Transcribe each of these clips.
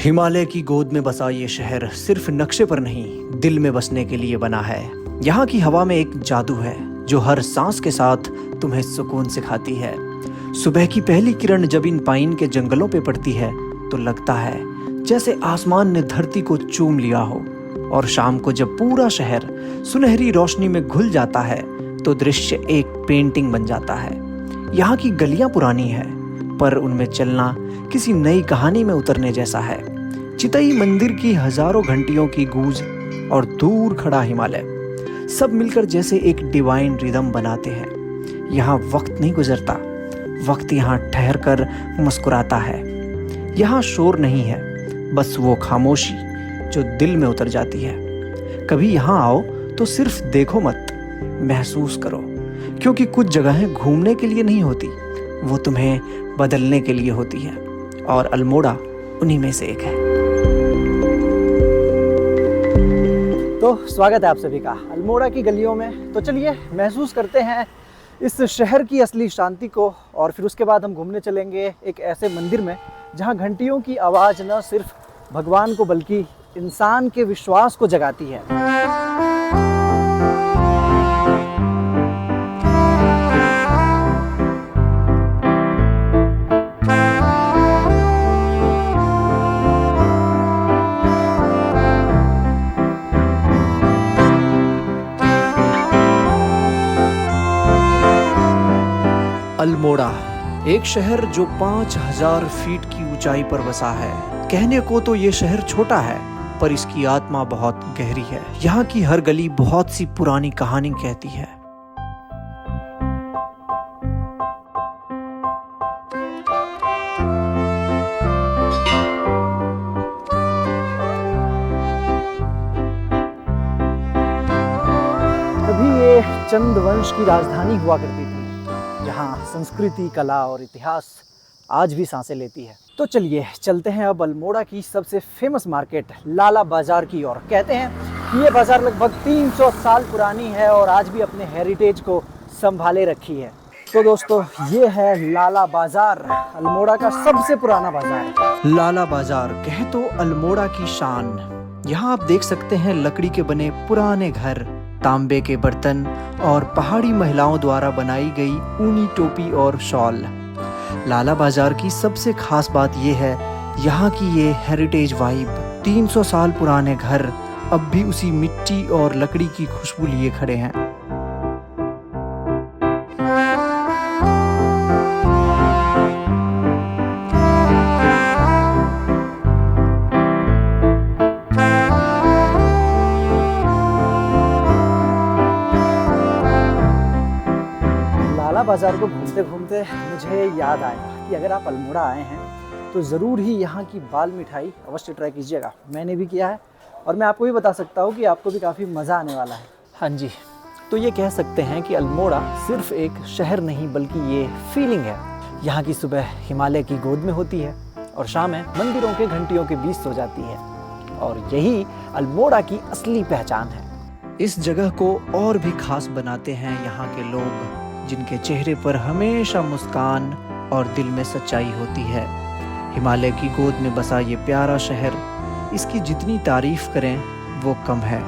हिमालय की गोद में बसा ये शहर सिर्फ नक्शे पर नहीं, दिल में बसने के लिए बना है। यहाँ की हवा में एक जादू है जो हर सांस के साथ तुम्हें सुकून सिखाती है। सुबह की पहली किरण जब इन पाइन के जंगलों पे पड़ती है तो लगता है जैसे आसमान ने धरती को चूम लिया हो। और शाम को जब पूरा शहर सुनहरी रोशनी में घुल जाता है तो दृश्य एक पेंटिंग बन जाता है। यहाँ की गलियां पुरानी है पर उनमें चलना किसी नई कहानी में उतरने जैसा है। चितई मंदिर की हजारों घंटियों की गूंज और दूर खड़ा हिमालय, सब मिलकर जैसे एक डिवाइन रिदम बनाते हैं। यहाँ वक्त नहीं गुजरता, वक्त यहाँ ठहर कर मुस्कुराता है। यहाँ शोर नहीं है, बस वो खामोशी जो दिल में उतर जाती है। कभी यहाँ आओ तो सिर्फ देखो मत, महसूस करो, क्योंकि कुछ जगहें घूमने के लिए नहीं होती, वो तुम्हें बदलने के लिए होती है। और अल्मोड़ा उन्हीं में से एक है। तो स्वागत है आप सभी का अल्मोड़ा की गलियों में। तो चलिए महसूस करते हैं इस शहर की असली शांति को, और फिर उसके बाद हम घूमने चलेंगे एक ऐसे मंदिर में जहां घंटियों की आवाज़ न सिर्फ भगवान को बल्कि इंसान के विश्वास को जगाती है। अल्मोड़ा, एक शहर जो 5000 फीट की ऊंचाई पर बसा है। कहने को तो ये शहर छोटा है, पर इसकी आत्मा बहुत गहरी है। यहाँ की हर गली बहुत सी पुरानी कहानी कहती है। कभी ये चंद वंश की राजधानी हुआ करती थी, जहाँ संस्कृति, कला और इतिहास आज भी सांसें लेती है। तो चलिए चलते हैं अब अल्मोड़ा की सबसे फेमस मार्केट लाला बाजार की ओर। कहते हैं कि ये बाजार लगभग 300 साल पुरानी है और आज भी अपने हेरिटेज को संभाले रखी है। तो दोस्तों, ये है लाला बाजार, अल्मोड़ा का सबसे पुराना बाजार। लाला बाजार कहे तो अल्मोड़ा की शान। यहाँ आप देख सकते हैं लकड़ी के बने पुराने घर, तांबे के बर्तन और पहाड़ी महिलाओं द्वारा बनाई गई ऊनी टोपी और शॉल। लाला बाजार की सबसे खास बात यह है यहाँ की ये हेरिटेज वाइब। 300 साल पुराने घर अब भी उसी मिट्टी और लकड़ी की खुशबू लिए खड़े हैं। बाजार को घूमते घूमते मुझे याद आया कि अगर आप अल्मोड़ा आए हैं तो ज़रूर ही यहाँ की बाल मिठाई अवश्य ट्राई कीजिएगा। मैंने भी किया है और मैं आपको भी बता सकता हूँ कि आपको भी काफ़ी मज़ा आने वाला है। हाँ जी, तो ये कह सकते हैं कि अल्मोड़ा सिर्फ एक शहर नहीं बल्कि ये फीलिंग है। यहाँ की सुबह हिमालय की गोद में होती है और शामें मंदिरों के घंटियों के बीच सो जाती है, और यही अल्मोड़ा की असली पहचान है। इस जगह को और भी खास बनाते हैं यहाँ के लोग, जिनके चेहरे पर हमेशा मुस्कान और दिल में सच्चाई होती है। हिमालय की गोद में बसा ये प्यारा शहर, इसकी जितनी तारीफ करें वो कम है।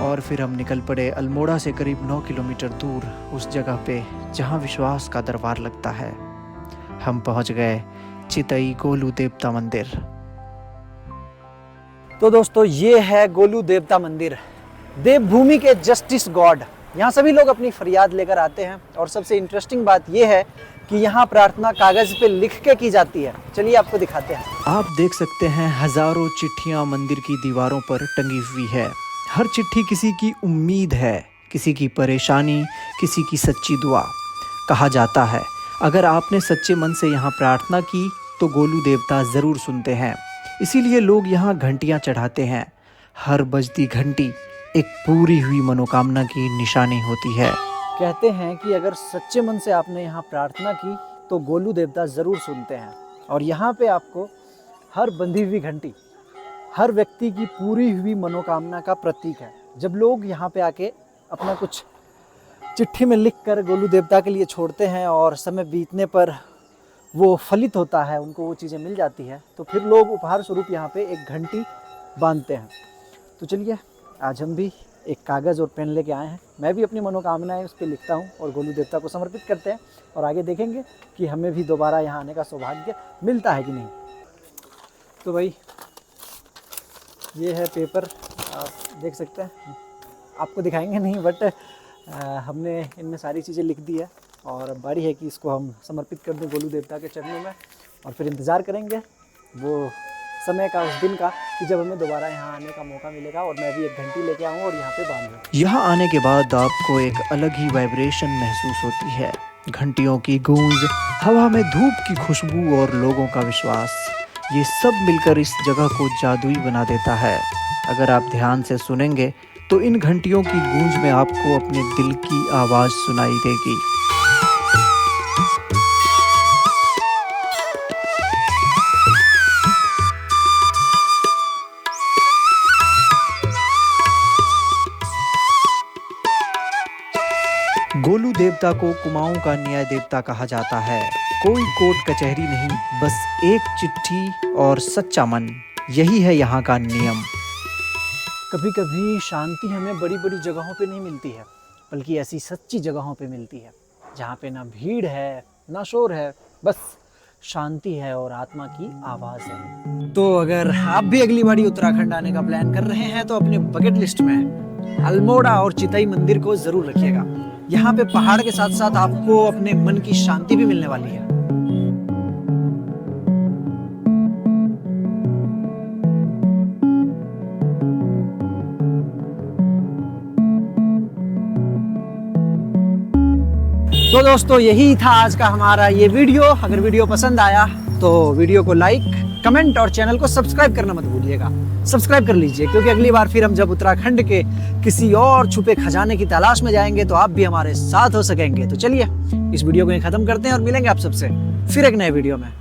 और फिर हम निकल पड़े अल्मोड़ा से करीब 9 किलोमीटर दूर उस जगह पे जहाँ विश्वास का दरबार लगता है। हम पहुँच गए चितई गोलू देवता मंदिर। तो दोस्तों, ये है गोलू देवता मंदिर, देवभूमि के जस्टिस गॉड। यहाँ सभी लोग अपनी फरियाद लेकर आते हैं, और सबसे इंटरेस्टिंग बात यह है कि यहाँ प्रार्थना कागज पे लिख के की जाती है। चलिए आपको दिखाते हैं। आप देख सकते हैं हजारों चिट्ठियाँ मंदिर की दीवारों पर टंगी हुई है। हर चिट्ठी किसी की उम्मीद है, किसी की परेशानी, किसी की सच्ची दुआ। कहा जाता है अगर आपने सच्चे मन से यहाँ प्रार्थना की तो गोलू देवता ज़रूर सुनते हैं। इसीलिए लोग यहाँ घंटियाँ चढ़ाते हैं। हर बजती घंटी एक पूरी हुई मनोकामना की निशानी होती है। कहते हैं कि अगर सच्चे मन से आपने यहाँ प्रार्थना की तो गोलू देवता ज़रूर सुनते हैं। और यहाँ पे आपको हर बंधी हुई घंटी हर व्यक्ति की पूरी हुई मनोकामना का प्रतीक है। जब लोग यहाँ पे आके अपना कुछ चिट्ठी में लिख कर गोलू देवता के लिए छोड़ते हैं और समय बीतने पर वो फलित होता है, उनको वो चीज़ें मिल जाती है, तो फिर लोग उपहार स्वरूप यहाँ पे एक घंटी बांधते हैं। तो चलिए आज हम भी एक कागज़ और पेन लेके आए हैं। मैं भी अपनी मनोकामनाएं उस पर लिखता हूँ और गोलू देवता को समर्पित करते हैं और आगे देखेंगे कि हमें भी दोबारा यहाँ आने का सौभाग्य मिलता है कि नहीं। तो भाई ये है पेपर, आप देख सकते हैं, आपको दिखाएंगे नहीं बट हमने इनमें सारी चीज़ें लिख दी है और अब बारी है कि इसको हम समर्पित कर दें गोलू देवता के चरणों में और फिर इंतज़ार करेंगे वो समय का, उस दिन का, कि जब हमें दोबारा यहाँ आने का मौका मिलेगा और मैं भी एक घंटी लेके आऊँ और यहाँ पे बांधूँ। यहाँ आने के बाद आपको एक अलग ही वाइब्रेशन महसूस होती है। घंटियों की गूंज, हवा में धूप की खुशबू और लोगों का विश्वास, ये सब मिलकर इस जगह को जादुई बना देता है। अगर आप ध्यान से सुनेंगे तो इन घंटियों की गूंज में आपको अपने दिल की आवाज़ सुनाई देगी। गोलू देवता को कुमाऊं का न्याय देवता कहा जाता है। कोई कोर्ट कचहरी नहीं, बस एक चिट्ठी और सच्चा मन, यही है यहाँ का नियम। कभी कभी शांति हमें बड़ी बड़ी जगहों पे नहीं मिलती है, बल्कि ऐसी सच्ची जगहों पे मिलती है जहाँ पे ना भीड़ है ना शोर है, बस शांति है और आत्मा की आवाज़ है। तो अगर आप भी अगली बारी उत्तराखंड आने का प्लान कर रहे हैं तो अपने बकेट लिस्ट में अल्मोड़ा और चितई मंदिर को ज़रूर रखिएगा। यहाँ पे पहाड़ के साथ साथ आपको अपने मन की शांति भी मिलने वाली है। तो दोस्तों यही था आज का हमारा ये वीडियो। अगर वीडियो पसंद आया तो वीडियो को लाइक, कमेंट और चैनल को सब्सक्राइब करना मत भूलिएगा। सब्सक्राइब कर लीजिए क्योंकि अगली बार फिर हम जब उत्तराखंड के किसी और छुपे खजाने की तलाश में जाएंगे तो आप भी हमारे साथ हो सकेंगे। तो चलिए इस वीडियो को यहीं खत्म करते हैं और मिलेंगे आप सबसे फिर एक नए वीडियो में।